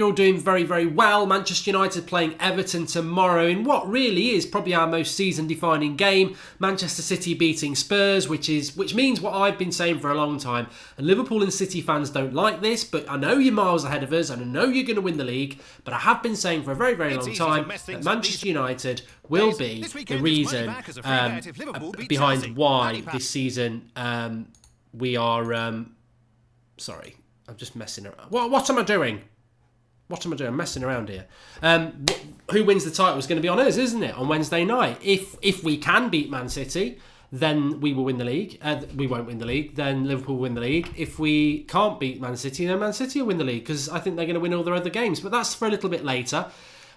You're doing very, very well. Manchester United playing Everton tomorrow in what really is probably our most season-defining game. Manchester City beating Spurs, which means what I've been saying for a long time. And Liverpool and City fans don't like this, but I know you're miles ahead of us, and I know you're going to win the league. But I have been saying for a very, very long time that Manchester United will be the reason behind why this season we are... sorry, I'm just messing around. What am I doing? What am I doing? I'm messing around here. Who wins the title is going to be on us, isn't it? On Wednesday night. If we can beat Man City, then we will win the league. We won't win the league. Then Liverpool will win the league. If we can't beat Man City, then Man City will win the league because I think they're going to win all their other games. But that's for a little bit later.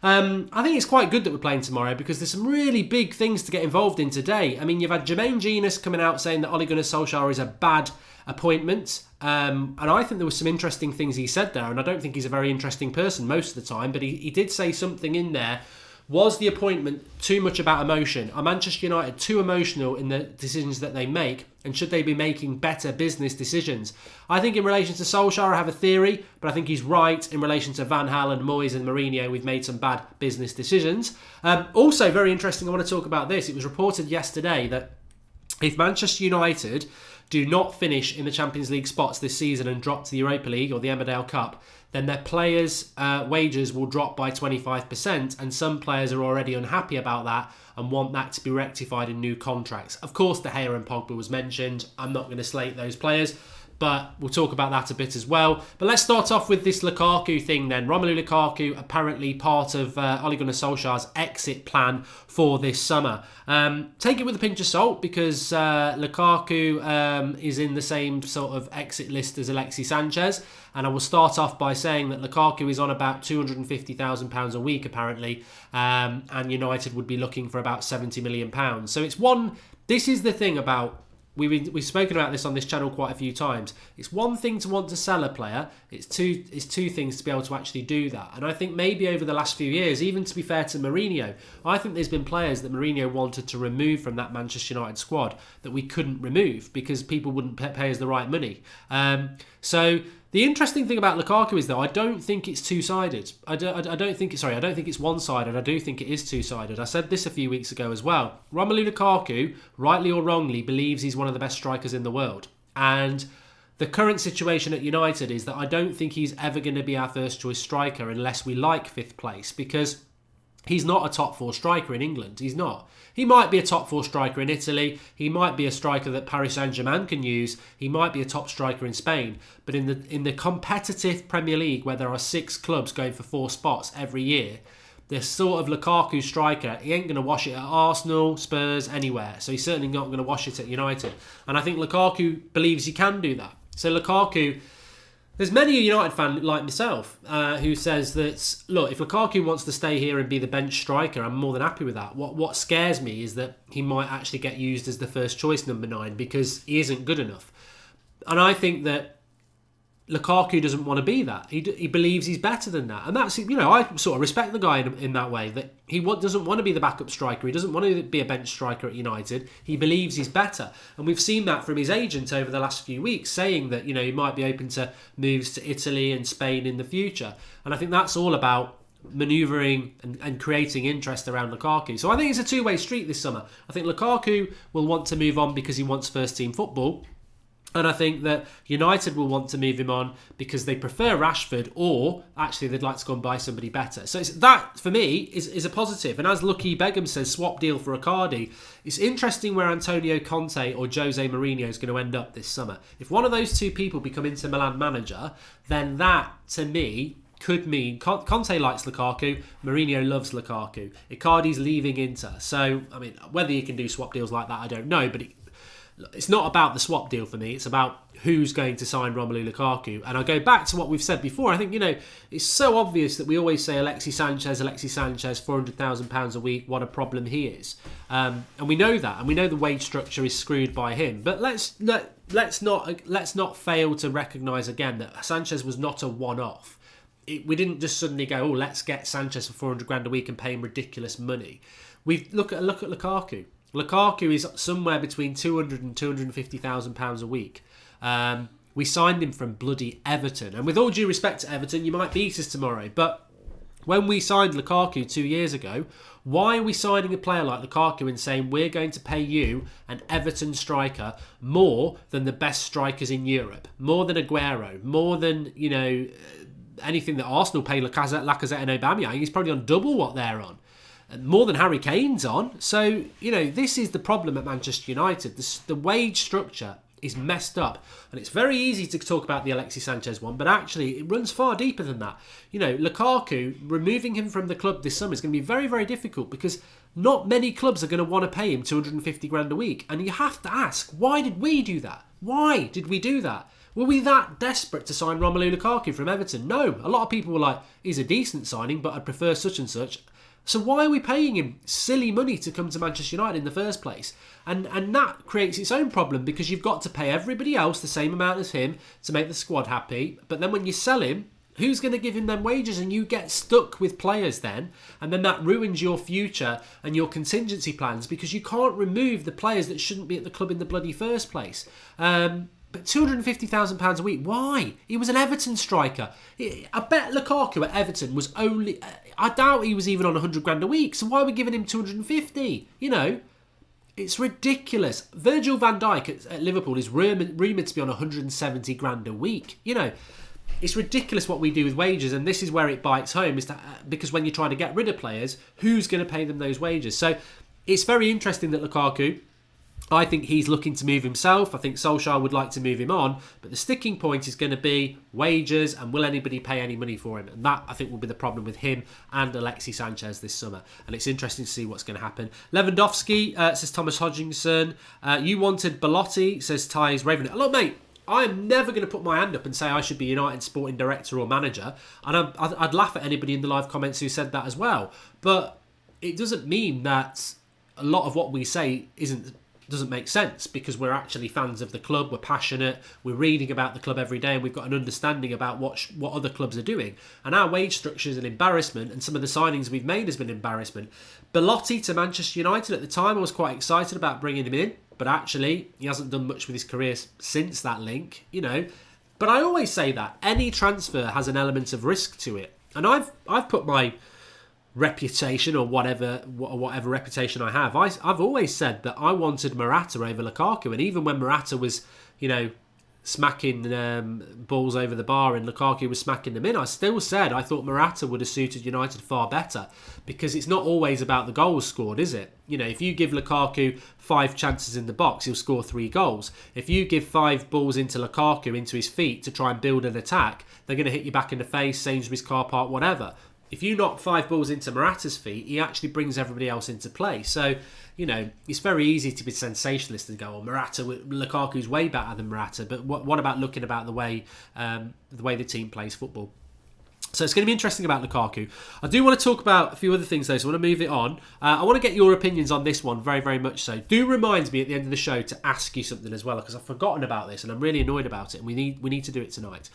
I think it's quite good that we're playing tomorrow because there's some really big things to get involved in today. I mean, you've had Jermaine Genius coming out saying that Ole Gunnar Solskjaer is a bad appointment. And I think there were some interesting things he said there, and I don't think he's a very interesting person most of the time, but he did say something in there. Was the appointment too much about emotion? Are Manchester United too emotional in the decisions that they make? And should they be making better business decisions? I think in relation to Solskjaer, I have a theory, but I think he's right in relation to Van Gaal and Moyes and Mourinho. We've made some bad business decisions. Also, very interesting, I want to talk about this. It was reported yesterday that if Manchester United do not finish in the Champions League spots this season and drop to the Europa League or the Emmerdale Cup, then their players' wages will drop by 25%, and some players are already unhappy about that and want that to be rectified in new contracts. Of course, De Gea and Pogba was mentioned. I'm not going to slate those players, but we'll talk about that a bit as well. But let's start off with this Lukaku thing then. Romelu Lukaku, apparently part of Ole Gunnar Solskjaer's exit plan for this summer. Take it with a pinch of salt because Lukaku is in the same sort of exit list as Alexis Sanchez. And I will start off by saying that Lukaku is on about £250,000 a week, apparently. And United would be looking for about £70 million. So it's one... This is the thing about... We've spoken about this on this channel quite a few times. It's one thing to want to sell a player. It's two things to be able to actually do that. And I think maybe over the last few years, even to be fair to Mourinho, I think there's been players that Mourinho wanted to remove from that Manchester United squad that we couldn't remove because people wouldn't pay us the right money. So the interesting thing about Lukaku is, though, I don't think it's two-sided. I don't think it's one-sided. I do think it is two-sided. I said this a few weeks ago as well. Romelu Lukaku, rightly or wrongly, believes he's one of the best strikers in the world. And the current situation at United is that I don't think he's ever going to be our first-choice striker unless we like fifth place, because he's not a top-four striker in England. He's not. He might be a top-four striker in Italy. He might be a striker that Paris Saint-Germain can use. He might be a top striker in Spain. But in the competitive Premier League, where there are 6 clubs going for 4 spots every year, the sort of Lukaku striker, he ain't going to wash it at Arsenal, Spurs, anywhere. So he's certainly not going to wash it at United. And I think Lukaku believes he can do that. So Lukaku... There's many a United fan like myself who says that, look, if Lukaku wants to stay here and be the bench striker, I'm more than happy with that. What scares me is that he might actually get used as the first choice number 9 because he isn't good enough. And I think that Lukaku doesn't want to be that. He believes he's better than that. And that's, I sort of respect the guy in that way, that he doesn't want to be the backup striker. He doesn't want to be a bench striker at United. He believes he's better. And we've seen that from his agent over the last few weeks, saying that, he might be open to moves to Italy and Spain in the future. And I think that's all about manoeuvring and creating interest around Lukaku. So I think it's a two-way street this summer. I think Lukaku will want to move on because he wants first-team football. And I think that United will want to move him on because they prefer Rashford, or actually they'd like to go and buy somebody better. So that, for me, is a positive. And as Lucky Begum says, swap deal for Icardi. It's interesting where Antonio Conte or Jose Mourinho is going to end up this summer. If one of those two people become Inter Milan manager, then that, to me, could mean Conte likes Lukaku, Mourinho loves Lukaku. Icardi's leaving Inter. So, I mean, whether you can do swap deals like that, I don't know, but it's not about the swap deal for me. It's about who's going to sign Romelu Lukaku. And I go back to what we've said before. I think, it's so obvious that we always say Alexis Sanchez, £400,000 a week, what a problem he is. And we know that. And we know the wage structure is screwed by him. But let's not fail to recognise again that Sanchez was not a one-off. We didn't just suddenly go, let's get Sanchez for £400,000 a week and pay him ridiculous money. We look at Lukaku. Lukaku is somewhere between £200,000 and £250,000 a week. We signed him from bloody Everton. And with all due respect to Everton, you might beat us tomorrow. But when we signed Lukaku 2 years ago, why are we signing a player like Lukaku and saying we're going to pay you, an Everton striker, more than the best strikers in Europe? More than Aguero, more than, anything that Arsenal pay Lacazette and Aubameyang. He's probably on double what they're on. More than Harry Kane's on. So, this is the problem at Manchester United. The wage structure is messed up. And it's very easy to talk about the Alexis Sanchez one, but actually it runs far deeper than that. Lukaku, removing him from the club this summer is going to be very, very difficult because not many clubs are going to want to pay him 250 grand a week. And you have to ask, why did we do that? Why did we do that? Were we that desperate to sign Romelu Lukaku from Everton? No. A lot of people were like, he's a decent signing, but I'd prefer such and such. So why are we paying him silly money to come to Manchester United in the first place? And that creates its own problem because you've got to pay everybody else the same amount as him to make the squad happy. But then when you sell him, who's going to give him them wages? And you get stuck with players then. And then that ruins your future and your contingency plans because you can't remove the players that shouldn't be at the club in the bloody first place. But £250,000 a week, why? He was an Everton striker. I bet Lukaku at Everton was only... I doubt he was even on 100 grand a week, so why are we giving him 250? It's ridiculous. Virgil van Dijk at Liverpool is rumoured to be on 170 grand a week. It's ridiculous what we do with wages, and this is where it bites home, because when you're trying to get rid of players, who's going to pay them those wages? So it's very interesting that Lukaku... I think he's looking to move himself. I think Solskjaer would like to move him on. But the sticking point is going to be wages and will anybody pay any money for him? And that, I think, will be the problem with him and Alexis Sanchez this summer. And it's interesting to see what's going to happen. Lewandowski, says Thomas Hodgkinson. You wanted Belotti, says Ty's Raven. Look, mate, I am never going to put my hand up and say I should be United sporting director or manager. And I'd laugh at anybody in the live comments who said that as well. But it doesn't mean that a lot of what we say doesn't make sense because we're actually fans of the club, we're passionate, we're reading about the club every day and we've got an understanding about what other clubs are doing. And our wage structure is an embarrassment and some of the signings we've made has been embarrassment. Belotti to Manchester United at the time, I was quite excited about bringing him in, but actually he hasn't done much with his career since that link, But I always say that any transfer has an element of risk to it. And I've put my reputation or whatever reputation I have. I've always said that I wanted Morata over Lukaku, and even when Morata was, smacking balls over the bar and Lukaku was smacking them in, I still said I thought Morata would have suited United far better because it's not always about the goals scored, is it? If you give Lukaku 5 chances in the box, he'll score 3 goals. If you give 5 balls into Lukaku, into his feet to try and build an attack, they're going to hit you back in the face, Sainsbury's car park, whatever. If you knock 5 balls into Morata's feet, he actually brings everybody else into play. So, it's very easy to be sensationalist and go, Lukaku's way better than Morata. But what about looking about the way the team plays football? So it's going to be interesting about Lukaku. I do want to talk about a few other things though, so I want to move it on. I want to get your opinions on this one, very, very much so. Do remind me at the end of the show to ask you something as well, because I've forgotten about this and I'm really annoyed about it, and we need to do it tonight.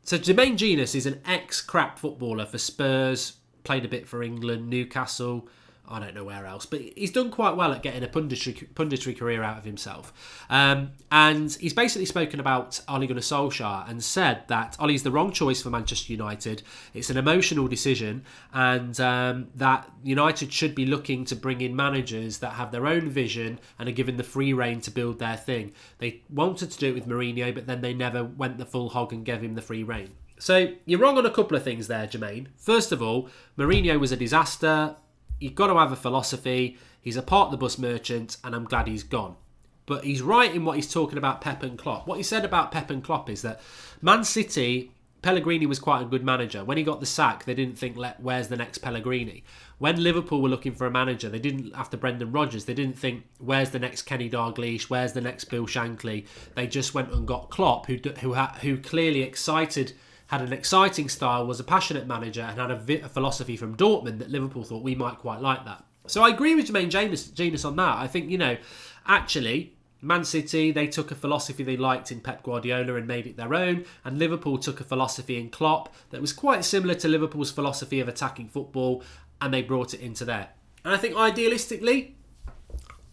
So Jermaine Genius is an ex-crap footballer for Spurs, played a bit for England, Newcastle, I don't know where else, but he's done quite well at getting a punditry career out of himself. And he's basically spoken about Ole Gunnar Solskjaer and said that Ole's the wrong choice for Manchester United. It's an emotional decision, and that United should be looking to bring in managers that have their own vision and are given the free rein to build their thing. They wanted to do it with Mourinho, but then they never went the full hog and gave him the free rein. So you're wrong on a couple of things there, Jermaine. First of all, Mourinho was a disaster. You've got to have a philosophy. He's a part of the bus merchant, and I'm glad he's gone. But he's right in what he's talking about Pep and Klopp. What he said about Pep and Klopp is that Man City, Pellegrini was quite a good manager. When he got the sack, they didn't think, where's the next Pellegrini? When Liverpool were looking for a manager, they didn't, after Brendan Rodgers, they didn't think, where's the next Kenny Dalglish? Where's the next Bill Shankly? They just went and got Klopp, who clearly had an exciting style, was a passionate manager, and had a philosophy from Dortmund that Liverpool thought we might quite like that. So I agree with Jermaine Genius on that. I think, actually, Man City, they took a philosophy they liked in Pep Guardiola and made it their own, and Liverpool took a philosophy in Klopp that was quite similar to Liverpool's philosophy of attacking football, and they brought it into there. And I think idealistically,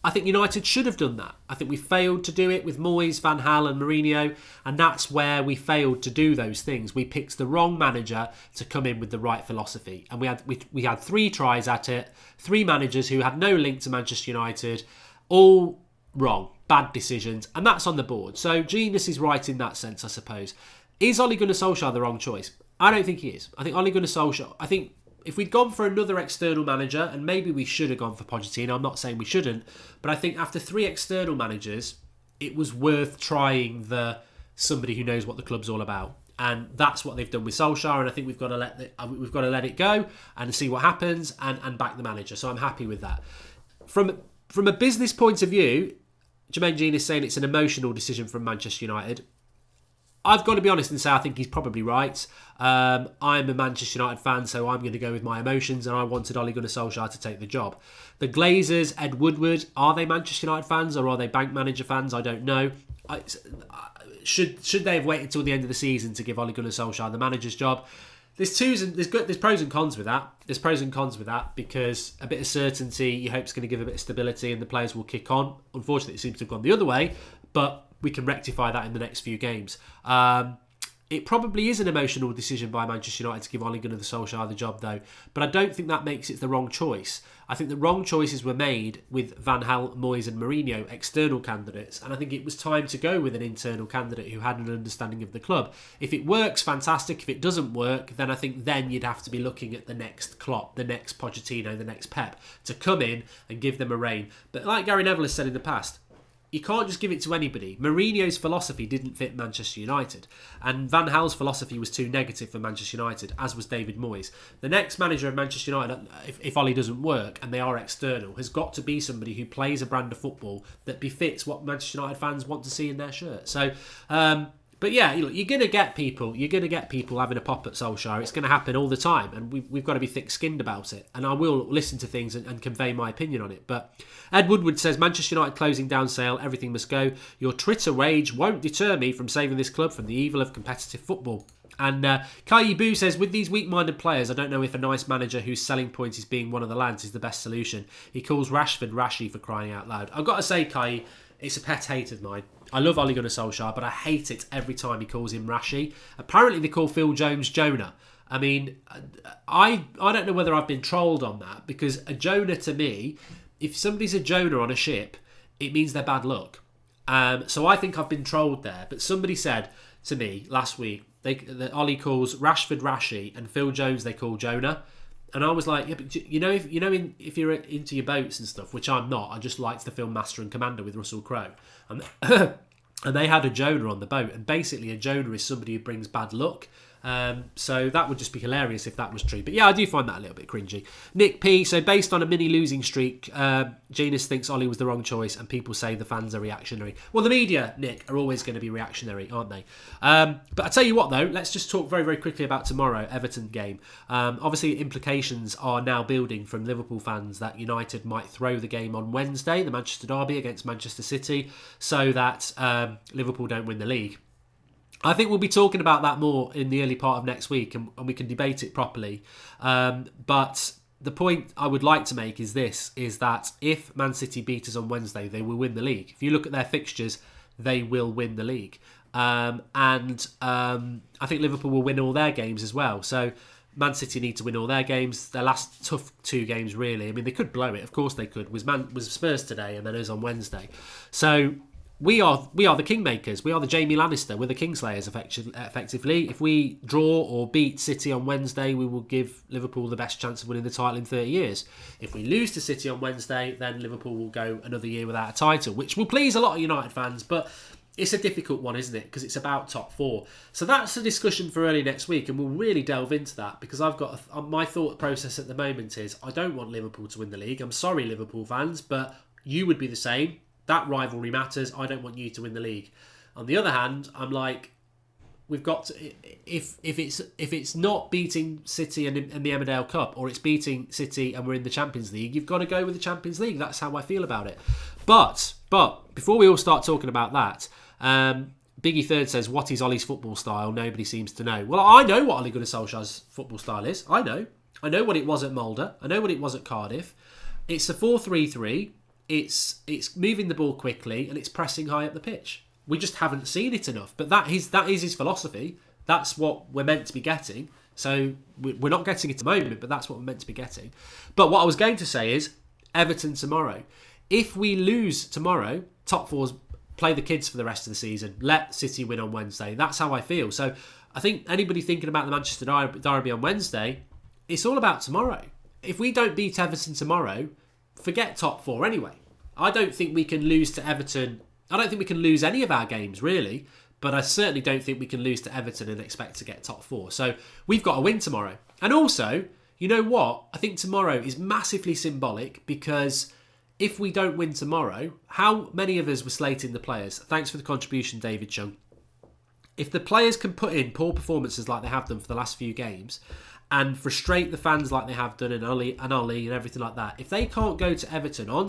I think United should have done that. I think we failed to do it with Moyes, Van Gaal and Mourinho, and that's where we failed to do those things. We picked the wrong manager to come in with the right philosophy, and we had 3 tries at it, 3 managers who had no link to Manchester United, all wrong, bad decisions, and that's on the board. So genius is right in that sense, I suppose. Is Ole Gunnar Solskjaer the wrong choice? I don't think he is. I think Ole Gunnar Solskjaer, if we'd gone for another external manager, and maybe we should have gone for Pochettino, I'm not saying we shouldn't, but I think after 3 external managers, it was worth trying somebody who knows what the club's all about. And that's what they've done with Solskjaer, and I think we've got to let it go and see what happens and back the manager. So I'm happy with that. From a business point of view, Jermaine Jean is saying it's an emotional decision from Manchester United. I've got to be honest and say I think he's probably right. I'm a Manchester United fan, so I'm going to go with my emotions, and I wanted Ole Gunnar Solskjaer to take the job. The Glazers, Ed Woodward, are they Manchester United fans or are they bank manager fans? I don't know. Should they have waited till the end of the season to give Ole Gunnar Solskjaer the manager's job? There's pros and cons with that. There's pros and cons with that because a bit of certainty you hope is going to give a bit of stability and the players will kick on. Unfortunately, it seems to have gone the other way, but we can rectify that in the next few games. It probably is an emotional decision by Manchester United to give Ole Gunnar Solskjaer the job, though. But I don't think that makes it the wrong choice. I think the wrong choices were made with Van Gaal, Moyes and Mourinho, external candidates. And I think it was time to go with an internal candidate who had an understanding of the club. If it works, fantastic. If it doesn't work, then I think then you'd have to be looking at the next Klopp, the next Pochettino, the next Pep to come in and give them a rein. But like Gary Neville has said in the past, you can't just give it to anybody. Mourinho's philosophy didn't fit Manchester United, and Van Gaal's philosophy was too negative for Manchester United, as was David Moyes. The next manager of Manchester United, if Ole doesn't work and they are external, has got to be somebody who plays a brand of football that befits what Manchester United fans want to see in their shirt. So, but yeah, you're going to get people having a pop at Solskjaer. It's going to happen all the time, and we've got to be thick-skinned about it. And I will listen to things and convey my opinion on it. But Ed Woodward says, Manchester United closing down sale, everything must go. Your Twitter rage won't deter me from saving this club from the evil of competitive football. And Kai Boo says, with these weak-minded players, I don't know if a nice manager whose selling point is being one of the lads is the best solution. He calls Rashford Rashy for crying out loud. I've got to say, Kai, it's a pet hate of mine. I love Ole Gunnar Solskjaer, but I hate it every time he calls him Rashy. Apparently they call Phil Jones Jonah. I mean, I don't know whether I've been trolled on that, because a Jonah to me, if somebody's a Jonah on a ship, it means they're bad luck. So I think I've been trolled there. But somebody said to me last week that Ole calls Rashford Rashy and Phil Jones they call Jonah. And I was like, yeah, but if you're into your boats and stuff, which I'm not, I just liked the film Master and Commander with Russell Crowe. And they had a Jonah on the boat, and basically a Jonah is somebody who brings bad luck. So that would just be hilarious if that was true. But yeah, I do find that a little bit cringy. Nick P, so based on a mini losing streak, Genius thinks Ole was the wrong choice and people say the fans are reactionary. Well, the media, Nick, are always going to be reactionary, aren't they? But I tell you what though, let's just talk very, very quickly about tomorrow, Everton game. Obviously implications are now building from Liverpool fans that United might throw the game on Wednesday, the Manchester derby against Manchester City, so that Liverpool don't win the league. I think we'll be talking about that more in the early part of next week, and we can debate it properly. But the point I would like to make is that if Man City beat us on Wednesday, they will win the league. If you look at their fixtures, they will win the league. And I think Liverpool will win all their games as well. So Man City need to win all their games. Their last tough 2 games, really. I mean, they could blow it. Of course they could. Was Spurs today, and then us on Wednesday. So We are the kingmakers. We are the Jamie Lannister. We're the Kingslayers, effectively. If we draw or beat City on Wednesday, we will give Liverpool the best chance of winning the title in 30 years. If we lose to City on Wednesday, then Liverpool will go another year without a title, which will please a lot of United fans, but it's a difficult one, isn't it? Because it's about top 4. So that's a discussion for early next week, and we'll really delve into that, because I've got my thought process at the moment is I don't want Liverpool to win the league. I'm sorry, Liverpool fans, but you would be the same. That rivalry matters. I don't want you to win the league. On the other hand, I'm like, we've got to, if it's not beating City and the Emmerdale Cup, or it's beating City and we're in the Champions League, you've got to go with the Champions League. That's how I feel about it. But before we all start talking about that, Biggie Third says, what is Ollie's football style? Nobody seems to know. Well, I know what Ole Gunnar Solskjaer's football style is. I know what it was at Mulder. I know what it was at Cardiff. It's a 4-3-3. it's moving the ball quickly, and it's pressing high up the pitch. We just haven't seen it enough. But that is his philosophy. That's what we're meant to be getting. So we're not getting it at the moment, but that's what we're meant to be getting. But what I was going to say is Everton tomorrow. If we lose tomorrow, top fours play the kids for the rest of the season. Let City win on Wednesday. That's how I feel. So I think anybody thinking about the Manchester Derby on Wednesday, it's all about tomorrow. If we don't beat Everton tomorrow, forget top four anyway. I don't think we can lose to Everton. I don't think we can lose any of our games, really. But I certainly don't think we can lose to Everton and expect to get top four. So we've got to win tomorrow. And also, you know what? I think tomorrow is massively symbolic because if we don't win tomorrow, how many of us were slating the players? Thanks for the contribution, David Chung. If the players can put in poor performances like they have done for the last few games and frustrate the fans like they have done in Ollie and everything like that, if they can't go to Everton on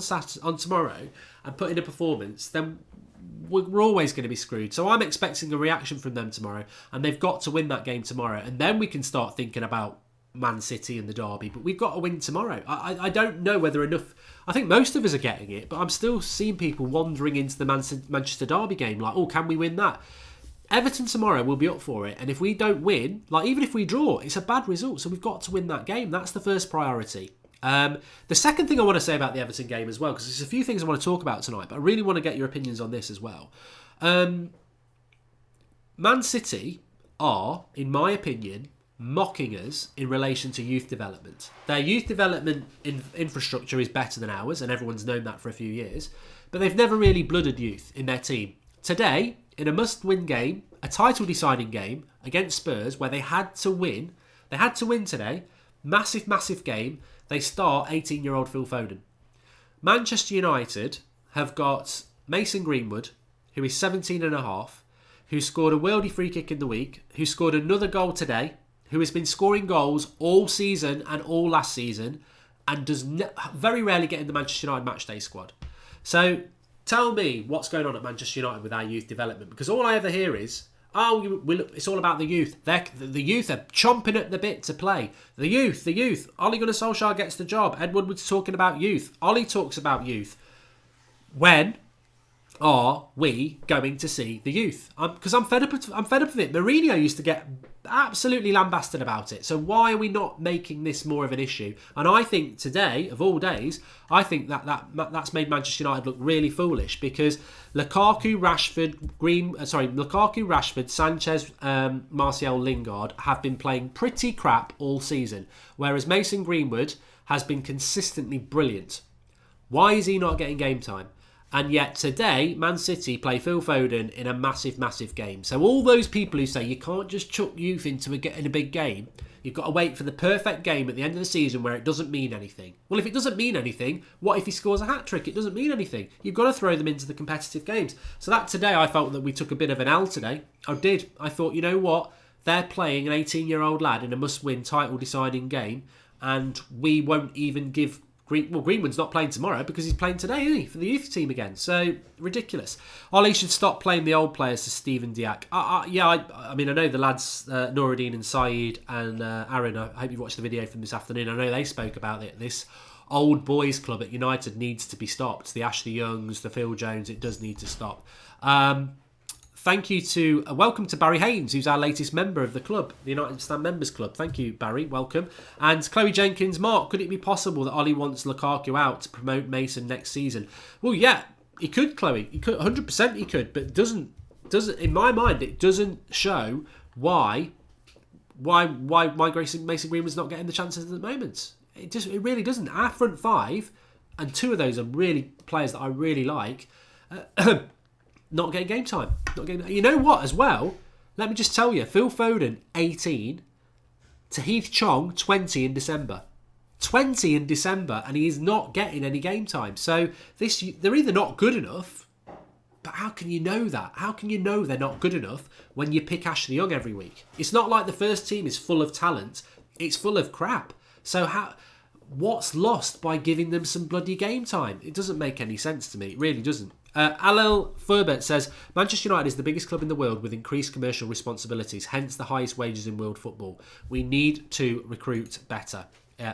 tomorrow and put in a performance, then we're always going to be screwed. So I'm expecting a reaction from them tomorrow, and they've got to win that game tomorrow, and then we can start thinking about Man City and the Derby. But we've got to win tomorrow. I don't know whether enough. I think most of us are getting it, but I'm still seeing people wandering into the Manchester Derby game like, oh, can we win that? Everton tomorrow will be up for it, and if we don't win, like even if we draw, it's a bad result. So we've got to win that game. That's the first priority. The second thing I want to say about the Everton game as well, because there's a few things I want to talk about tonight, but I really want to get your opinions on this as well. Man City are, in my opinion, mocking us in relation to youth development. Their youth development infrastructure is better than ours, and everyone's known that for a few years, but they've never really blooded youth in their team. Today, in a must-win game, a title-deciding game against Spurs, where they had to win today, massive game, they start 18-year-old Phil Foden. Manchester United have got Mason Greenwood, who is 17 and a half, who scored a worldie free kick in the week, who scored another goal today, who has been scoring goals all season and all last season, and does very rarely get in the Manchester United matchday squad. So tell me what's going on at Manchester United with our youth development, because all I ever hear is, it's all about the youth. The youth are chomping at the bit to play. The youth. Ole Gunnar Solskjaer gets the job. Ed Woodward's talking about youth. Ollie talks about youth. When are we going to see the youth? Because I'm fed up of it. Mourinho used to get absolutely lambasted about it. So why are we not making this more of an issue? And I think today, of all days, I think that's made Manchester United look really foolish, because Lukaku, Rashford, Sanchez, Martial, Lingard have been playing pretty crap all season, whereas Mason Greenwood has been consistently brilliant. Why is he not getting game time? And yet today, Man City play Phil Foden in a massive game. So all those people who say you can't just chuck youth in a big game, you've got to wait for the perfect game at the end of the season where it doesn't mean anything. Well, if it doesn't mean anything, what if he scores a hat-trick? It doesn't mean anything. You've got to throw them into the competitive games. So that today, I felt that we took a bit of an L today. I did. I thought, you know what? They're playing an 18-year-old lad in a must-win title-deciding game, and we won't even give... Greenwood's not playing tomorrow because he's playing today, isn't he, for the youth team again? So, ridiculous. Ollie should stop playing the old players to Steven Diak. I mean, I know the lads, Noureddin and Saeed and Aaron, I hope you've watched the video from this afternoon. I know they spoke about it. This old boys club at United needs to be stopped. The Ashley Youngs, the Phil Jones, it does need to stop. Thank you to, welcome to Barry Haynes, who's our latest member of the club, the United Stand Members Club. Thank you, Barry, welcome. And Chloe Jenkins, Mark, could it be possible that Ollie wants Lukaku out to promote Mason next season? Well, yeah, he could, Chloe. He could, 100% he could, but it doesn't, in my mind, it doesn't show why Mason Greenwood's not getting the chances at the moment. It really doesn't. Our front five, and two of those are really players that I really like, not getting game time. You know what, as well? Let me just tell you, Phil Foden, 18, to Heath Chong, 20 in December. 20 in December, and he is not getting any game time. So they're either not good enough, but how can you know that? How can you know they're not good enough when you pick Ashley Young every week? It's not like the first team is full of talent. It's full of crap. So what's lost by giving them some bloody game time? It doesn't make any sense to me. It really doesn't. Alel Furbert says, Manchester United is the biggest club in the world with increased commercial responsibilities, hence the highest wages in world football. We need to recruit better.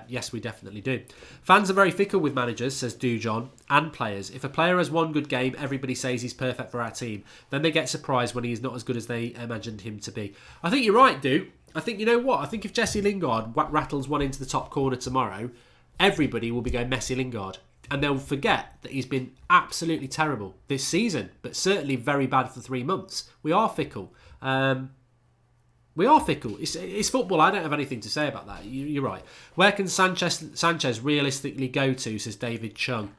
Yes, we definitely do. Fans are very fickle with managers, says Dujon, and players. If a player has one good game, everybody says he's perfect for our team. Then they get surprised when he's not as good as they imagined him to be. I think you're right, dude. I think, you know what? I think if Jesse Lingard rattles one into the top corner tomorrow, everybody will be going Messi Lingard. And they'll forget that he's been absolutely terrible this season, but certainly very bad for 3 months. We are fickle. It's football. I don't have anything to say about that. You're right. Where can Sanchez realistically go to, says David Chung.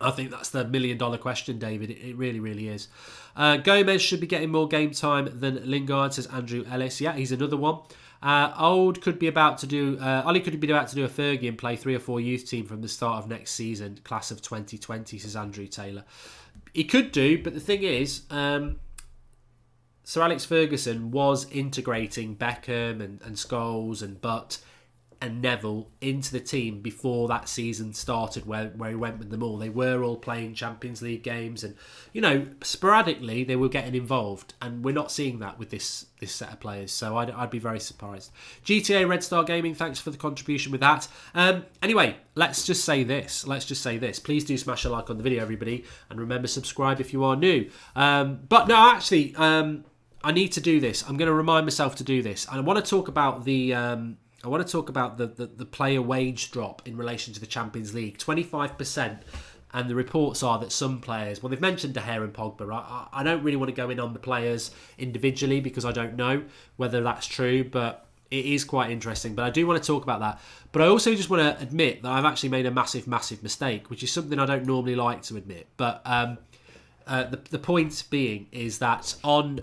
I think that's the $1 million question, David. It really, really is. Gomez should be getting more game time than Lingard, says Andrew Ellis. Yeah, he's another one. Ollie could be about to do a Fergie and play 3 or 4 youth team from the start of next season, class of 2020, says Andrew Taylor. He could do, but the thing is, Sir Alex Ferguson was integrating Beckham and Scholes and Butt and Neville into the team before that season started, where he went with them all. They were all playing Champions League games, and sporadically they were getting involved, and we're not seeing that with this set of players. So I'd be very surprised. GTA Red Star Gaming, thanks for the contribution with that. Anyway, let's just say this. Please do smash a like on the video, everybody, and remember, subscribe if you are new. But no, actually, I need to do this. I'm going to remind myself to do this. And I want to talk about the player wage drop in relation to the Champions League. 25%. And the reports are that some players, well, they've mentioned De Gea and Pogba. I don't really want to go in on the players individually because I don't know whether that's true, but it is quite interesting. But I do want to talk about that. But I also just want to admit that I've actually made a massive, massive mistake, which is something I don't normally like to admit. But the point being is that on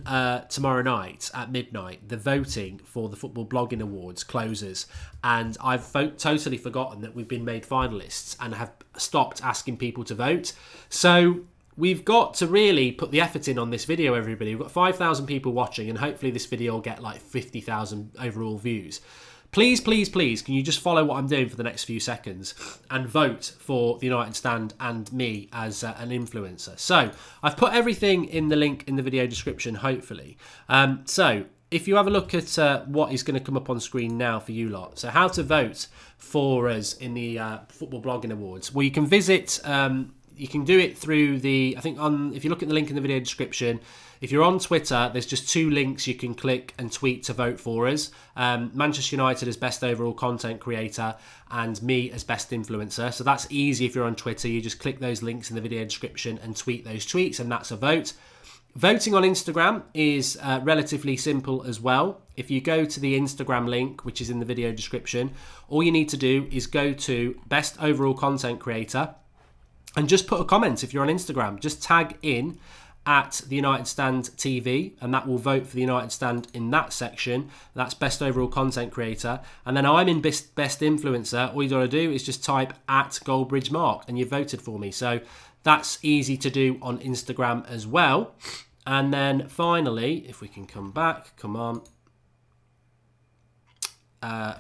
tomorrow night at midnight, the voting for the Football Blogging Awards closes, and I've totally forgotten that we've been made finalists and have stopped asking people to vote. So we've got to really put the effort in on this video, everybody. We've got 5,000 people watching, and hopefully this video will get like 50,000 overall views. Please, please, please, can you just follow what I'm doing for the next few seconds and vote for the United Stand and me as an influencer? So I've put everything in the link in the video description, hopefully. So if you have a look at what is going to come up on screen now for you lot. So how to vote for us in the Football Blogging Awards. Well, you can visit, you can do it through the, I think if you look at the link in the video description, if you're on Twitter, there's just 2 links you can click and tweet to vote for us. Manchester United as best overall content creator and me as best influencer. So that's easy if you're on Twitter. You just click those links in the video description and tweet those tweets, and that's a vote. Voting on Instagram is relatively simple as well. If you go to the Instagram link, which is in the video description, all you need to do is go to best overall content creator and just put a comment if you're on Instagram. Just tag in at the United Stand TV, and that will vote for the United Stand in that section. That's best overall content creator, and then I'm in best influencer. All you got to do is just type at Goldbridge Mark and you voted for me. So that's easy to do on Instagram as well. And then finally, if we can come back, come on.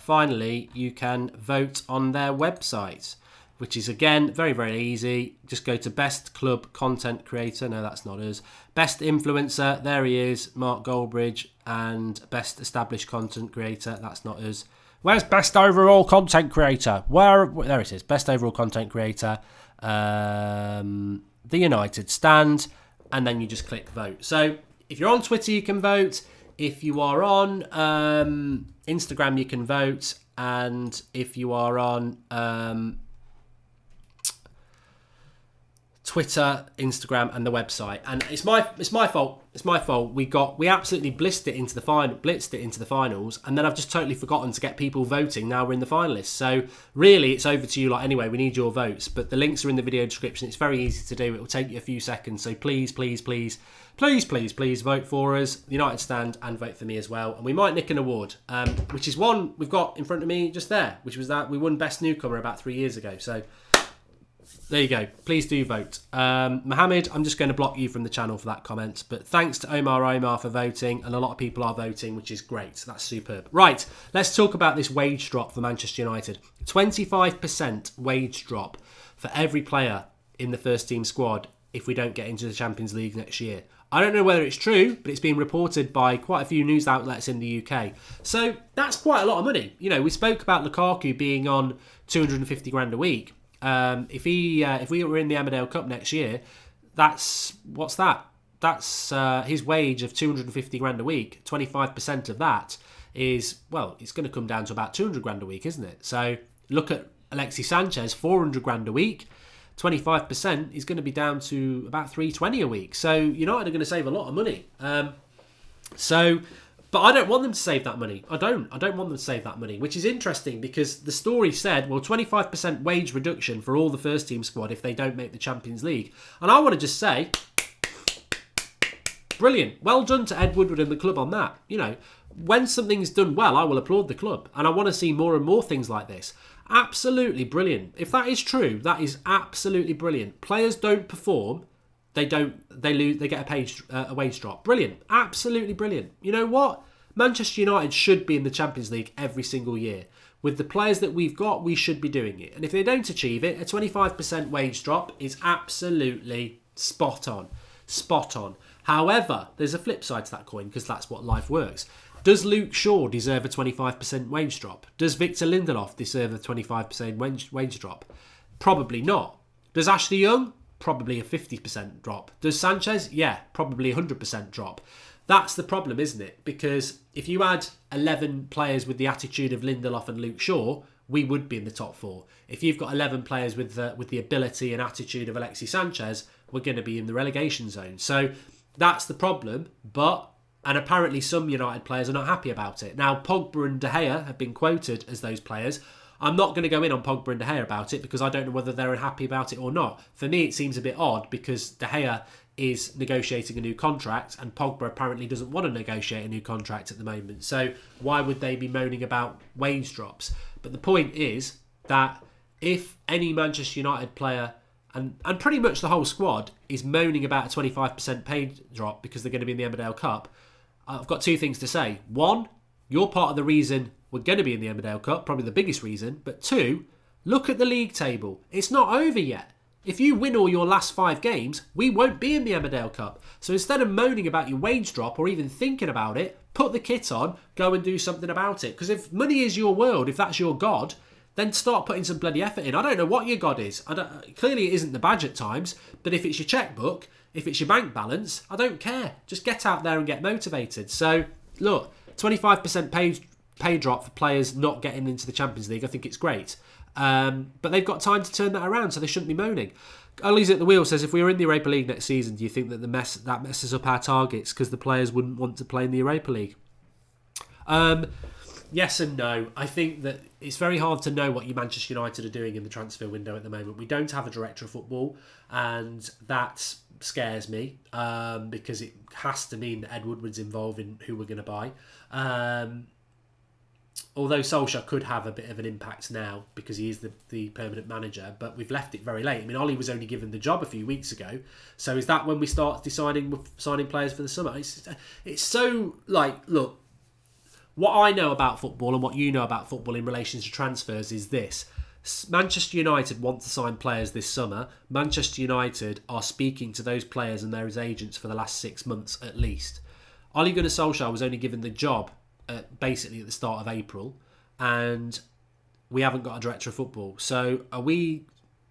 Finally, you can vote on their website, which is, again, very, very easy. Just go to Best Club Content Creator. No, that's not us. Best Influencer. There he is, Mark Goldbridge. And Best Established Content Creator. That's not us. Where's Best Overall Content Creator? There it is. Best Overall Content Creator. The United Stand. And then you just click vote. So if you're on Twitter, you can vote. If you are on Instagram, you can vote. And if you are on Twitter, Instagram, and the website, and it's my fault. It's my fault. We absolutely blitzed it into the finals, and then I've just totally forgotten to get people voting. Now we're in the finalists, so really it's over to you lot anyway. We need your votes, but the links are in the video description. It's very easy to do. It will take you a few seconds. So please, please, please, please, please, please vote for us, the United Stand, and vote for me as well. And we might nick an award, which is one we've got in front of me just there, which was that we won Best Newcomer about 3 years ago. So there you go. Please do vote. Mohammed, I'm just going to block you from the channel for that comment. But thanks to Omar for voting. And a lot of people are voting, which is great. That's superb. Right, let's talk about this wage drop for Manchester United. 25% wage drop for every player in the first team squad if we don't get into the Champions League next year. I don't know whether it's true, but it's been reported by quite a few news outlets in the UK. So that's quite a lot of money. You know, we spoke about Lukaku being on 250 grand a week. If we were in the Emmerdale Cup next year, what's that? That's his wage of 250 grand a week. 25% of that is, well, it's going to come down to about 200 grand a week, isn't it? So look at Alexis Sanchez, 400 grand a week. 25% is going to be down to about 320 a week. So United are going to save a lot of money. But I don't want them to save that money. I don't want them to save that money, which is interesting because the story said, well, 25% wage reduction for all the first team squad if they don't make the Champions League. And I want to just say, brilliant. Well done to Ed Woodward and the club on that. You know, when something's done well, I will applaud the club. And I want to see more and more things like this. Absolutely brilliant. If that is true, that is absolutely brilliant. Players don't perform, they lose, they get a wage drop. Brilliant. Absolutely brilliant. You know what? Manchester United should be in the Champions League every single year. With the players that we've got, we should be doing it. And if they don't achieve it, a 25% wage drop is absolutely spot on. Spot on. However, there's a flip side to that coin because that's what life works. Does Luke Shaw deserve a 25% wage drop? Does Victor Lindelof deserve a 25% wage drop? Probably not. Does Ashley Young? Probably a 50% drop. Does Sanchez? Yeah, probably a 100% drop. That's the problem, isn't it? Because if you had 11 players with the attitude of Lindelof and Luke Shaw, we would be in the top 4. If you've got 11 players with the ability and attitude of Alexis Sanchez, we're going to be in the relegation zone. So that's the problem, and apparently some United players are not happy about it. Now, Pogba and De Gea have been quoted as those players. I'm not going to go in on Pogba and De Gea about it because I don't know whether they're happy about it or not. For me, it seems a bit odd because De Gea is negotiating a new contract and Pogba apparently doesn't want to negotiate a new contract at the moment. So why would they be moaning about wage drops? But the point is that if any Manchester United player and pretty much the whole squad is moaning about a 25% pay drop because they're going to be in the Emmerdale Cup, I've got 2 things to say. 1, you're part of the reason we're going to be in the Emmerdale Cup, probably the biggest reason. But 2, look at the league table. It's not over yet. If you win all your last 5 games, we won't be in the Emmerdale Cup. So instead of moaning about your wage drop or even thinking about it, put the kit on, go and do something about it. Because if money is your world, if that's your God, then start putting some bloody effort in. I don't know what your God is. Clearly it isn't the badge at times, but if it's your checkbook, if it's your bank balance, I don't care. Just get out there and get motivated. So, look, 25% pay drop for players not getting into the Champions League, I think it's great. But they've got time to turn that around, so they shouldn't be moaning. Ollie's at the wheel says, if we were in the Europa League next season, do you think that that messes up our targets because the players wouldn't want to play in the Europa League? Yes and no. I think that it's very hard to know what your Manchester United are doing in the transfer window at the moment. We don't have a director of football, and that scares me because it has to mean that Ed Woodward's involved in who we're going to buy. Although Solskjaer could have a bit of an impact now because he is the permanent manager, but we've left it very late. I mean, Ollie was only given the job a few weeks ago, so is that when we start deciding signing players for the summer? It's so, like, look, what I know about football and what you know about football in relation to transfers is this. Manchester United want to sign players this summer. Manchester United are speaking to those players and their agents for the last 6 months at least. Ole Gunnar Solskjaer was only given the job basically at the start of April, and we haven't got a director of football. So are we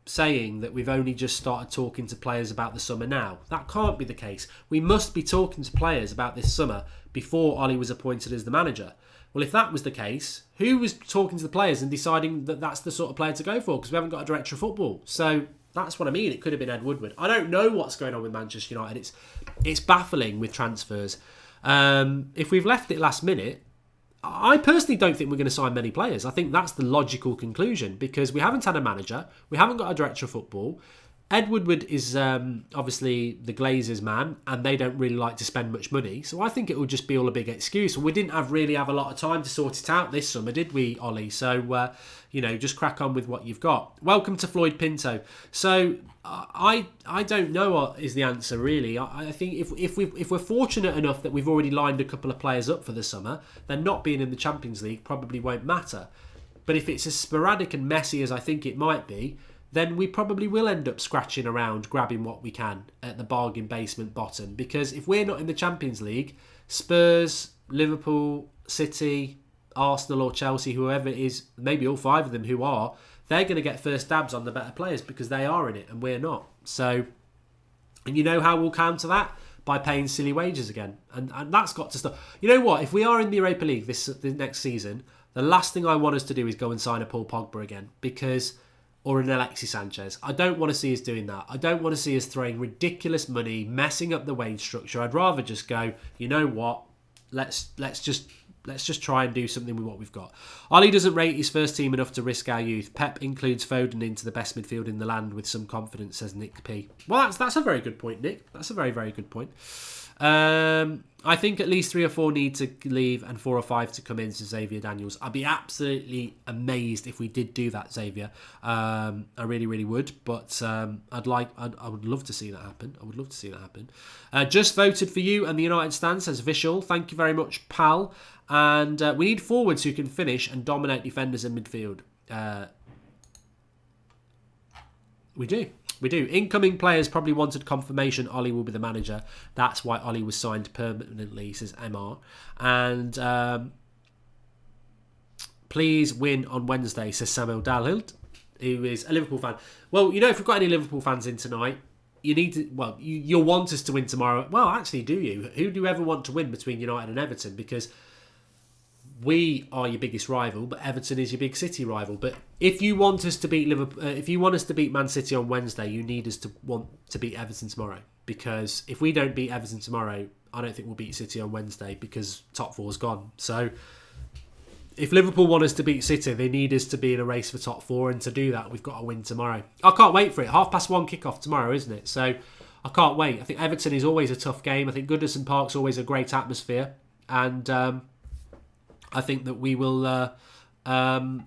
saying that we've only just started talking to players about the summer now? That can't be the case. We must be talking to players about this summer before Ollie was appointed as the manager. Well, if that was the case, who was talking to the players and deciding that that's the sort of player to go for? Because we haven't got a director of football. So that's what I mean. It could have been Ed Woodward. I don't know what's going on with Manchester United. It's baffling with transfers. If we've left it last minute, I personally don't think we're going to sign many players. I think that's the logical conclusion because we haven't had a manager. We haven't got a director of football. Ed Woodward is obviously the Glazers man, and they don't really like to spend much money. So I think it will just be all a big excuse. We didn't really have a lot of time to sort it out this summer, did we, Ollie? So, just crack on with what you've got. Welcome to Floyd Pinto. So I don't know what is the answer, really. I think if we're fortunate enough that we've already lined a couple of players up for the summer, then not being in the Champions League probably won't matter. But if it's as sporadic and messy as I think it might be, then we probably will end up scratching around, grabbing what we can at the bargain basement bottom. Because if we're not in the Champions League, Spurs, Liverpool, City, Arsenal or Chelsea, whoever it is, maybe all 5 of them who are, they're going to get first dabs on the better players because they are in it and we're not. So, and you know how we'll counter that? By paying silly wages again. And that's got to stop. You know what? If we are in the Europa League this next season, the last thing I want us to do is go and sign a Paul Pogba again, or an Alexis Sanchez. I don't want to see us doing that. I don't want to see us throwing ridiculous money, messing up the wage structure. I'd rather just go, you know what? Let's just try and do something with what we've got. Ollie doesn't rate his first team enough to risk our youth. Pep includes Foden into the best midfield in the land with some confidence, says Nick P. Well, that's a very good point, Nick. That's a very, very good point. I think at least 3 or 4 need to leave and 4 or 5 to come in, says Xavier Daniels. I'd be absolutely amazed if we did do that, Xavier. I really, really would. But I would love to see that happen. I would love to see that happen. Just voted for you and the United stand, says Vishal. Thank you very much, pal. And we need forwards who can finish and dominate defenders in midfield. We do. Incoming players probably wanted confirmation Ollie will be the manager. That's why Ollie was signed permanently, says MR. And please win on Wednesday, says Samuel Dalhild, who is a Liverpool fan. Well, you know, if we've got any Liverpool fans in tonight, you need to. Well, you'll want us to win tomorrow. Well, actually, do you? Who do you ever want to win between United and Everton? Because we are your biggest rival, but Everton is your big City rival. But if you want us to beat Liverpool, if you want us to beat Man City on Wednesday, you need us to want to beat Everton tomorrow. Because if we don't beat Everton tomorrow, I don't think we'll beat City on Wednesday because top 4's gone. So if Liverpool want us to beat City, they need us to be in a race for top 4, and to do that, we've got to win tomorrow. I can't wait for it. 1:30 kickoff tomorrow, isn't it? So I can't wait. I think Everton is always a tough game. I think Goodison Park's always a great atmosphere, and I think that we will. I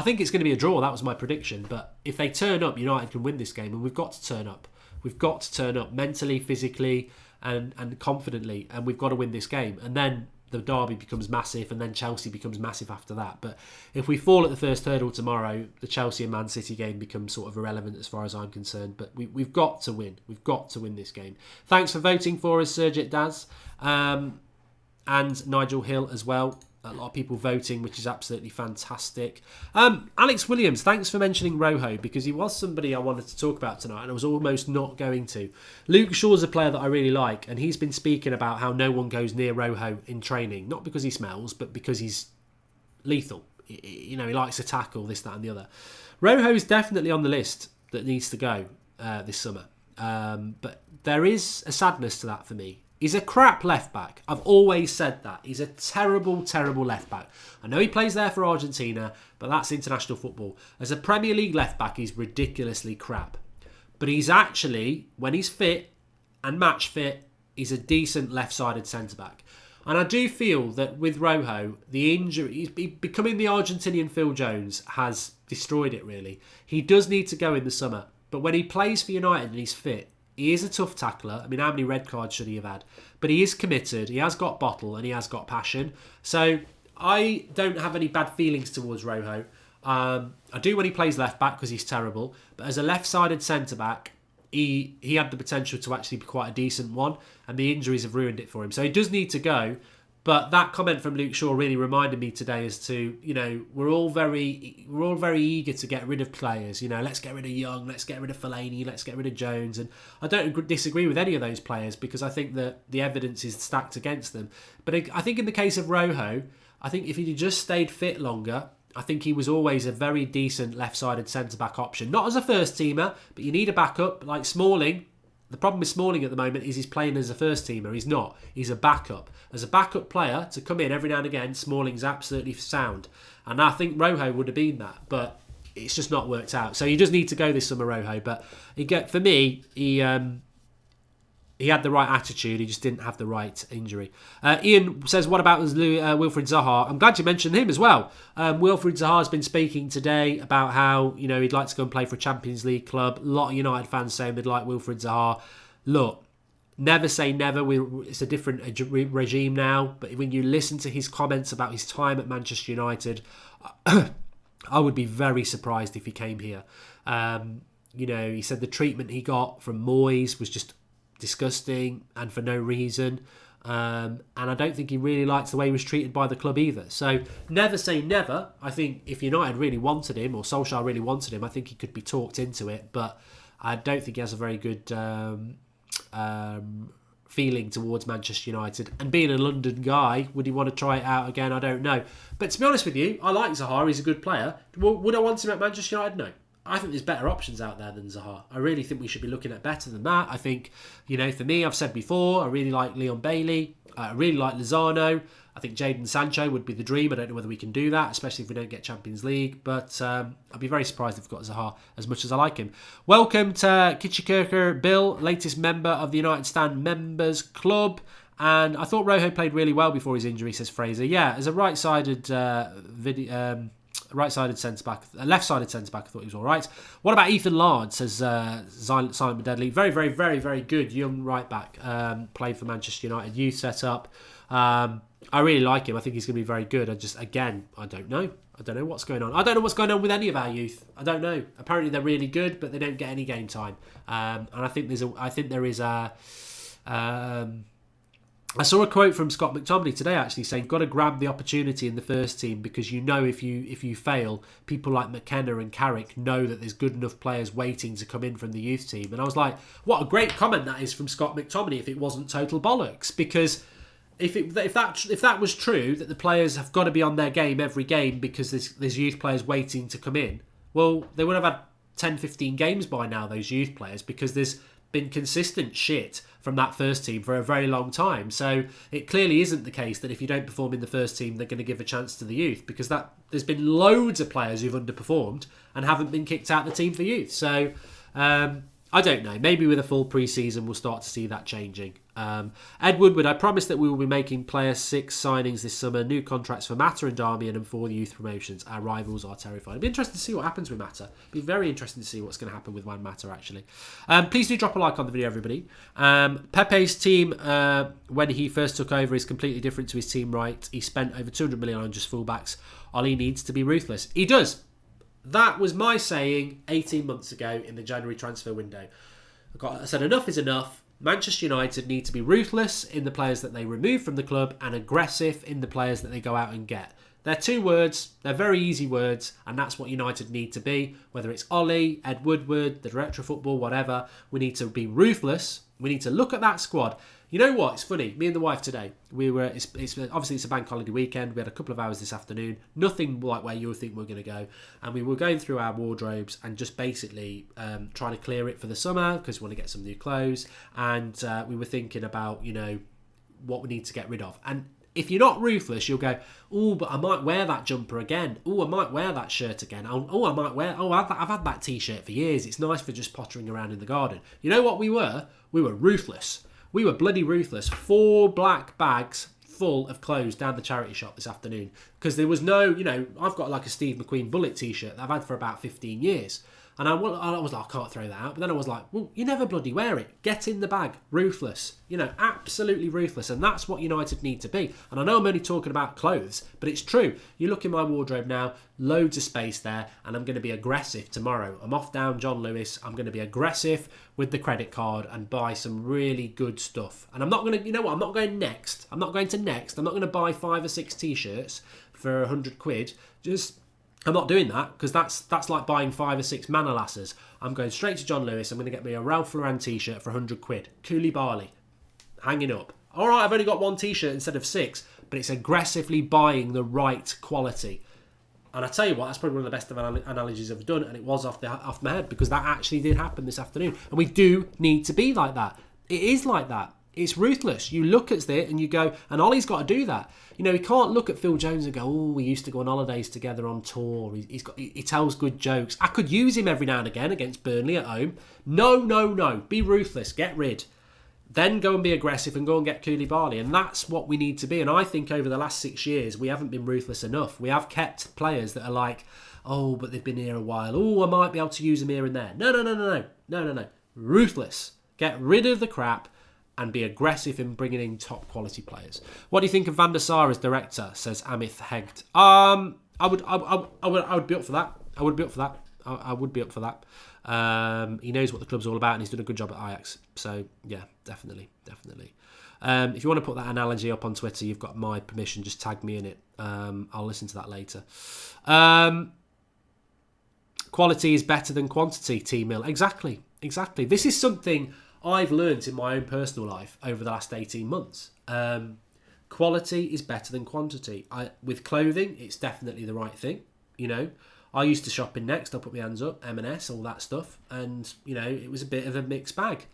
think it's going to be a draw. That was my prediction. But if they turn up, United can win this game, and we've got to turn up. We've got to turn up mentally, physically, and confidently, and we've got to win this game. And then the derby becomes massive, and then Chelsea becomes massive after that. But if we fall at the first hurdle tomorrow, the Chelsea and Man City game becomes sort of irrelevant as far as I'm concerned. But we've got to win. We've got to win this game. Thanks for voting for us, Sergit Daz. And Nigel Hill as well. A lot of people voting, which is absolutely fantastic. Alex Williams, thanks for mentioning Rojo, because he was somebody I wanted to talk about tonight and I was almost not going to. Luke Shaw's a player that I really like, and he's been speaking about how no one goes near Rojo in training. Not because he smells, but because he's lethal. You know, he likes to tackle, this, that and the other. Rojo is definitely on the list that needs to go this summer. But there is a sadness to that for me. He's a crap left-back. I've always said that. He's a terrible, terrible left-back. I know he plays there for Argentina, but that's international football. As a Premier League left-back, he's ridiculously crap. But he's actually, when he's fit and match fit, he's a decent left-sided centre-back. And I do feel that with Rojo, the injury, becoming the Argentinian Phil Jones has destroyed it, really. He does need to go in the summer. But when he plays for United and he's fit, he is a tough tackler. I mean, how many red cards should he have had? But he is committed, he has got bottle, and he has got passion. So I don't have any bad feelings towards Rojo. I do when he plays left-back because he's terrible. But as a left-sided centre-back, he had the potential to actually be quite a decent one. And the injuries have ruined it for him. So he does need to go. But that comment from Luke Shaw really reminded me today as to, you know, we're all very eager to get rid of players. You know, let's get rid of Young, let's get rid of Fellaini, let's get rid of Jones. And I don't disagree with any of those players because I think that the evidence is stacked against them. But I think in the case of Rojo, I think if he'd just stayed fit longer, I think he was always a very decent left-sided centre-back option. Not as a first-teamer, but you need a backup like Smalling. The problem with Smalling at the moment is he's playing as a first-teamer. He's not. He's a backup. As a backup player, to come in every now and again, Smalling's absolutely sound. And I think Rojo would have been that, but it's just not worked out. So he does need to go this summer, Rojo. But for me, he had the right attitude. He just didn't have the right injury. Ian says, what about Wilfried Zaha? I'm glad you mentioned him as well. Wilfried Zaha has been speaking today about how, you know, he'd like to go and play for a Champions League club. A lot of United fans saying they'd like Wilfried Zaha. Look, never say never. It's a different regime now. But when you listen to his comments about his time at Manchester United, I would be very surprised if he came here. He said the treatment he got from Moyes was just disgusting and for no reason. And I don't think he really likes the way he was treated by the club either. So never say never. I think if United really wanted him, or Solskjaer really wanted him, I think he could be talked into it. But I don't think he has a very good feeling towards Manchester United. And being a London guy, would he want to try it out again? I don't know. But to be honest with you, I like Zaha. He's a good player. Would I want him at Manchester United? No. I think there's better options out there than Zaha. I really think we should be looking at better than that. I think, for me, I've said before, I really like Leon Bailey. I really like Lozano. I think Jadon Sancho would be the dream. I don't know whether we can do that, especially if we don't get Champions League. But I'd be very surprised if we've got Zaha, as much as I like him. Welcome to Kitchikirker Bill, latest member of the United Stand Members Club. And I thought Rojo played really well before his injury, says Fraser. Yeah, as a right-sided right-sided centre-back, left-sided centre-back, I thought he was all right. What about Ethan Lard, says Silent but Deadly. Very, very, very, very good young right-back. Played for Manchester United youth set-up. I really like him. I think he's going to be very good. I don't know. I don't know what's going on. I don't know what's going on with any of our youth. I don't know. Apparently they're really good, but they don't get any game time. And I think there is a... I saw a quote from Scott McTominay today actually saying, got to grab the opportunity in the first team because if you fail, people like McKenna and Carrick know that there's good enough players waiting to come in from the youth team. And I was like, what a great comment that is from Scott McTominay if it wasn't total bollocks. Because if that was true, that the players have got to be on their game every game because there's youth players waiting to come in, well, they would have had 10, 15 games by now, those youth players, because there's been consistent shit from that first team for a very long time. So it clearly isn't the case that if you don't perform in the first team, they're going to give a chance to the youth, because there's been loads of players who've underperformed and haven't been kicked out of the team for youth. So I don't know. Maybe with a full pre-season, we'll start to see that changing. Ed Woodward, I promise that we will be making Player 6 signings this summer. New contracts for Mata and Darmian and for the youth promotions. Our rivals are terrified. It'll be interesting to see what happens with Mata. It'll be very interesting to see what's going to happen with Juan Mata, actually. Please do drop a like on the video, everybody. Pepe's team, when he first took over, is completely different to his team, right? He spent over 200 million on just fullbacks. Ollie needs to be ruthless. He does. That was my saying 18 months ago in the January transfer window. I said enough is enough. Manchester United need to be ruthless in the players that they remove from the club and aggressive in the players that they go out and get. They're two words, they're very easy words, and that's what United need to be. Whether it's Ollie, Ed Woodward, the director of football, whatever, we need to be ruthless. We need to look at that squad. You know what? It's funny. Me and the wife today, obviously it's a bank holiday weekend. We had a couple of hours this afternoon. Nothing like where you think we're going to go. And we were going through our wardrobes and just basically trying to clear it for the summer because we want to get some new clothes. And we were thinking about, what we need to get rid of. And if you're not ruthless, you'll go, oh, but I might wear that jumper again. Oh, I might wear that shirt again. I've had that T-shirt for years. It's nice for just pottering around in the garden. You know what we were? We were ruthless. We were bloody ruthless. 4 black bags full of clothes down the charity shop this afternoon. Because there was no, I've got like a Steve McQueen Bullet T-shirt that I've had for about 15 years. And I was like, I can't throw that out. But then I was like, well, you never bloody wear it. Get in the bag. Ruthless. Absolutely ruthless. And that's what United need to be. And I know I'm only talking about clothes, but it's true. You look in my wardrobe now, loads of space there, and I'm going to be aggressive tomorrow. I'm off down John Lewis. I'm going to be aggressive with the credit card and buy some really good stuff. And I'm not going to, I'm not going Next. I'm not going to Next. I'm not going to buy 5 or 6 T-shirts for 100 quid. I'm not doing that because that's like buying 5 or 6 Manalasses. I'm going straight to John Lewis. I'm going to get me a Ralph Lauren T-shirt for 100 quid. Koulibaly, hanging up. All right, I've only got 1 T-shirt instead of 6, but it's aggressively buying the right quality. And I tell you what, that's probably one of the best analogies I've done, and it was off my head because that actually did happen this afternoon. And we do need to be like that. It is like that. It's ruthless. You look at it and you go, and Ollie's got to do that. He can't look at Phil Jones and go, oh, we used to go on holidays together on tour. He tells good jokes. I could use him every now and again against Burnley at home. No. Be ruthless. Get rid. Then go and be aggressive and go and get Koulibaly. And that's what we need to be. And I think over the last 6 years, we haven't been ruthless enough. We have kept players that are like, oh, but they've been here a while. Oh, I might be able to use them here and there. No. Ruthless. Get rid of the crap and be aggressive in bringing in top quality players. What do you think of Van der Sar as director, says Amith Hegt? I would be up for that. I would be up for that. I would be up for that. He knows what the club's all about, and he's done a good job at Ajax. So yeah, definitely. If you want to put that analogy up on Twitter, you've got my permission. Just tag me in it. I'll listen to that later. Quality is better than quantity, T-Mill. Exactly. This is something I've learned in my own personal life over the last 18 months. Quality is better than quantity. With clothing, it's definitely the right thing. You know, I used to shop in Next. I'll put my hands up, M&S, all that stuff. And, you know, it was a bit of a mixed bag.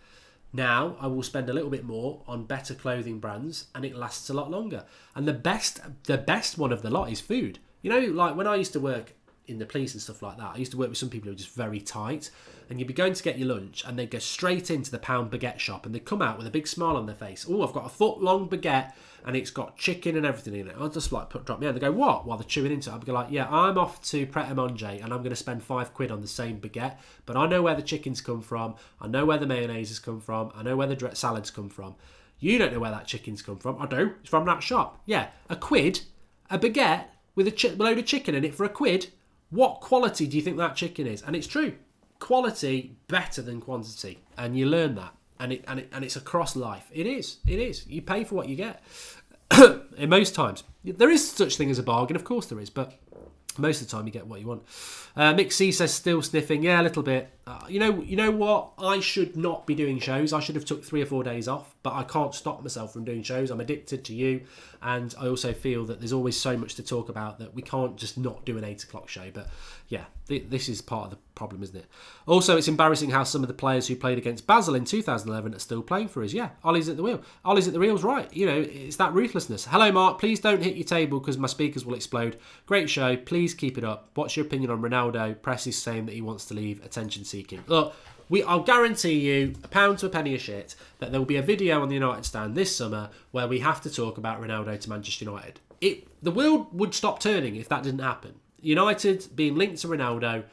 Now, I will spend a little bit more on better clothing brands, and it lasts a lot longer. And the best one of the lot is food. You know, like when I used to work in the police and stuff like that, I used to work with some people who were just very tight, and you'd be going to get your lunch, and they'd go straight into the pound baguette shop, and they'd come out with a big smile on their face. Oh, I've got a foot-long baguette, and it's got chicken and everything in it. I'll just like drop me out. They go, what? While they're chewing into it, I'll be like, yeah, I'm off to Pret a Manger, and I'm going to spend £5 on the same baguette, but I know where the chicken's come from, I know where the mayonnaise has come from, I know where the salads come from. You don't know where that chicken's come from. I do. It's from that shop. Yeah, £1, a baguette with a load of chicken in it for £1. What quality do you think that chicken is? And it's true. Quality better than quantity. And you learn that. And it's across life. It is. You pay for what you get. In most times. There is such thing as a bargain, of course there is, but most of the time you get what you want. Mick C says still sniffing. Yeah, a little bit. You know what? I should not be doing shows. I should have took 3 or 4 days off, but I can't stop myself from doing shows. I'm addicted to you, and I also feel that there's always so much to talk about that we can't just not do an 8 o'clock show. But yeah, this is part of the problem, isn't it? Also, it's embarrassing how some of the players who played against Basel in 2011 are still playing for us. Yeah, Ollie's at the wheel. Ollie's at the reel's right. You know, it's that ruthlessness. Hello, Mark. Please don't hit your table because my speakers will explode. Great show. Please keep it up. What's your opinion on Ronaldo? Press is saying that he wants to leave, attention seeking. Look, I'll guarantee you, £1 to a penny of shit, that there will be a video on the United Stand this summer where we have to talk about Ronaldo to Manchester United. The world would stop turning if that didn't happen. United being linked to Ronaldo,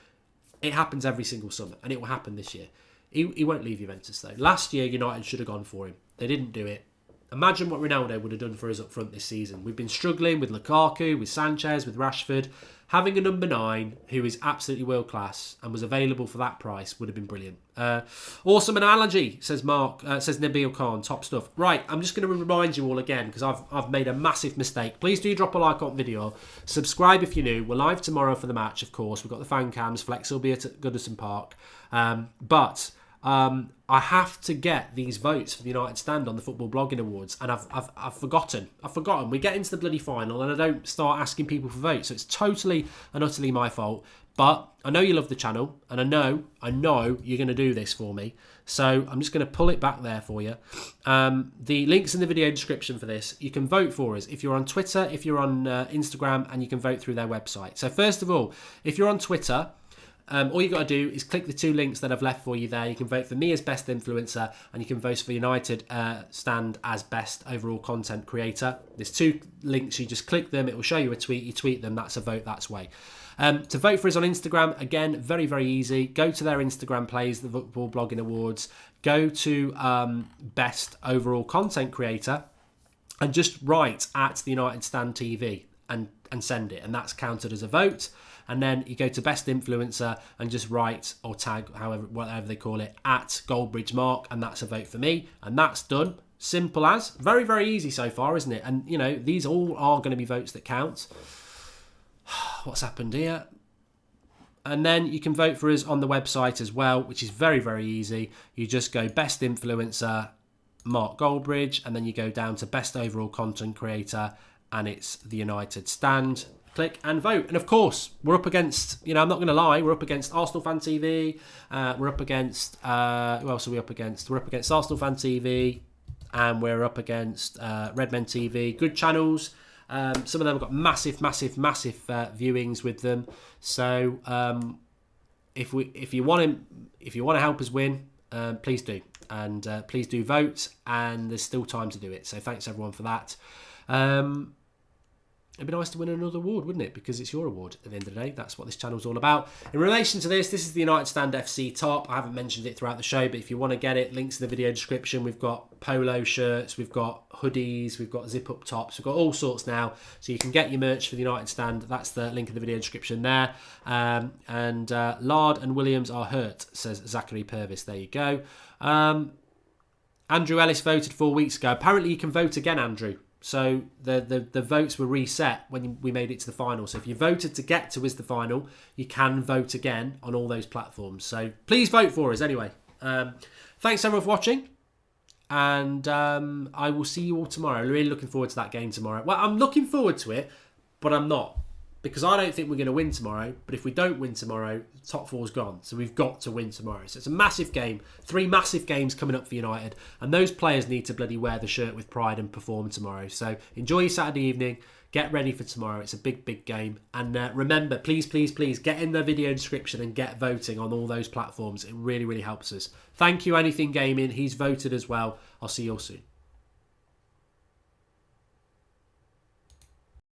it happens every single summer, and it will happen this year. He won't leave Juventus, though. Last year, United should have gone for him. They didn't do it. Imagine what Ronaldo would have done for us up front this season. We've been struggling with Lukaku, with Sanchez, with Rashford. Having a number 9 who is absolutely world class and was available for that price would have been brilliant. Awesome analogy, says Mark. Says Nabil Khan. Top stuff. Right, I'm just going to remind you all again because I've made a massive mistake. Please do drop a like on video. Subscribe if you're new. We're live tomorrow for the match, of course. We've got the fan cams. Flex will be at Goodison Park. But I have to get these votes for the United Stand on the Football Blogging Awards, and I've forgotten. We get into the bloody final, and I don't start asking people for votes, so it's totally and utterly my fault. But I know you love the channel, and I know you're going to do this for me. So I'm just going to pull it back there for you. The link's in the video description for this. You can vote for us if you're on Twitter, if you're on Instagram, and you can vote through their website. So first of all, if you're on Twitter, all you got to do is click the 2 links that I've left for you there. You can vote for me as best influencer, and you can vote for United Stand as best overall content creator. There's 2 links. You just click them. It will show you a tweet. You tweet them. That's a vote. That's way. To vote for us on Instagram, again, very, very easy. Go to their Instagram page, the Football Blogging Awards. Go to best overall content creator, and just write at the United Stand TV and send it, and that's counted as a vote. And then you go to best influencer and just write or tag, whatever they call it, at Goldbridge Mark, and that's a vote for me, and that's done. Simple as. Very, very easy so far, isn't it? And you know, these all are going to be votes that count. What's happened here? And then you can vote for us on the website as well, which is very, very easy. You just go best influencer, Mark Goldbridge, and then you go down to best overall content creator, and it's the United Stand. Click and vote. And of course, we're up against, I'm not going to lie, we're up against Arsenal Fan TV. We're up against, who else are we up against? We're up against Arsenal Fan TV, and we're up against Redmen TV. Good channels. Some of them have got massive viewings with them. So if you want to help us win, please do. And please do vote. And there's still time to do it. So thanks everyone for that. it'd be nice to win another award, wouldn't it? Because it's your award at the end of the day. That's what this channel's all about. In relation to this is the United Stand FC top. I haven't mentioned it throughout the show, but if you want to get it, links in the video description. We've got polo shirts, we've got hoodies, we've got zip-up tops, we've got all sorts now. So you can get your merch for the United Stand. That's the link in the video description there. Lard and Williams are hurt, says Zachary Purvis. There you go. Andrew Ellis voted 4 weeks ago. Apparently you can vote again, Andrew. So the votes were reset when we made it to the final. So if you voted to get to the final, you can vote again on all those platforms. So please vote for us anyway. Thanks everyone for watching. And I will see you all tomorrow. I'm really looking forward to that game tomorrow. Well, I'm looking forward to it, but I'm not. Because I don't think we're going to win tomorrow. But if we don't win tomorrow, top four's gone. So we've got to win tomorrow. So it's a massive game. 3 massive games coming up for United. And those players need to bloody wear the shirt with pride and perform tomorrow. So enjoy your Saturday evening. Get ready for tomorrow. It's a big, big game. And remember, please, please, please get in the video description and get voting on all those platforms. It really, really helps us. Thank you, Anything Gaming. He's voted as well. I'll see you all soon.